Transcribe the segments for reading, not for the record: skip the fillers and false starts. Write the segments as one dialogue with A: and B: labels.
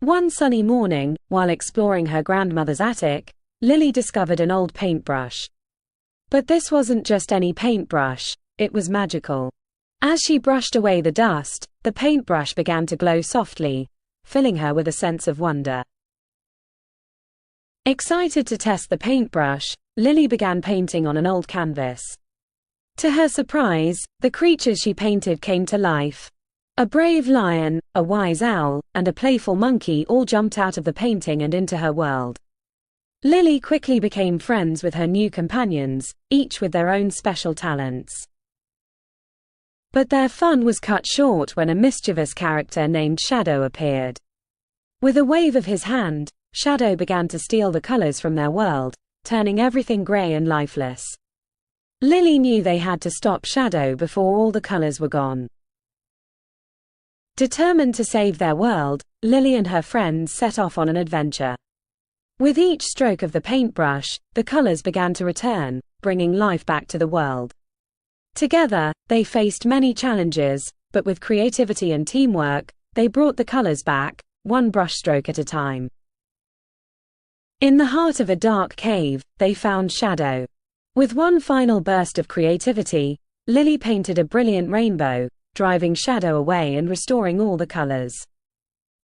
A: One sunny morning, while exploring her grandmother's attic, Lily discovered an old paintbrush. But this wasn't just any paintbrush, it was magical. As she brushed away the dust, the paintbrush began to glow softly, filling her with a sense of wonder. Excited to test the paintbrush, Lily began painting on an old canvas. To her surprise, the creatures she painted came to life. A brave lion, a wise owl, and a playful monkey all jumped out of the painting and into her world. Lily quickly became friends with her new companions, each with their own special talents. But their fun was cut short when a mischievous character named Shadow appeared. With a wave of his hand, Shadow began to steal the colors from their world, turning everything gray and lifeless. Lily knew they had to stop Shadow before all the colors were gone. Determined to save their world, Lily and her friends set off on an adventure. With each stroke of the paintbrush, the colors began to return, bringing life back to the world. Together, they faced many challenges, but with creativity and teamwork, they brought the colors back, one brushstroke at a time. In the heart of a dark cave, they found Shadow. With one final burst of creativity, Lily painted a brilliant rainbow, driving Shadow away and restoring all the colors.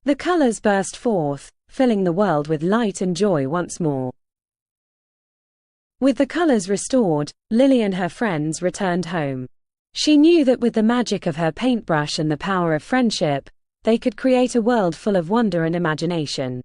A: The colors burst forth, filling the world with light and joy once more. With the colors restored, Lily and her friends returned home. She knew that with the magic of her paintbrush and the power of friendship, they could create a world full of wonder and imagination.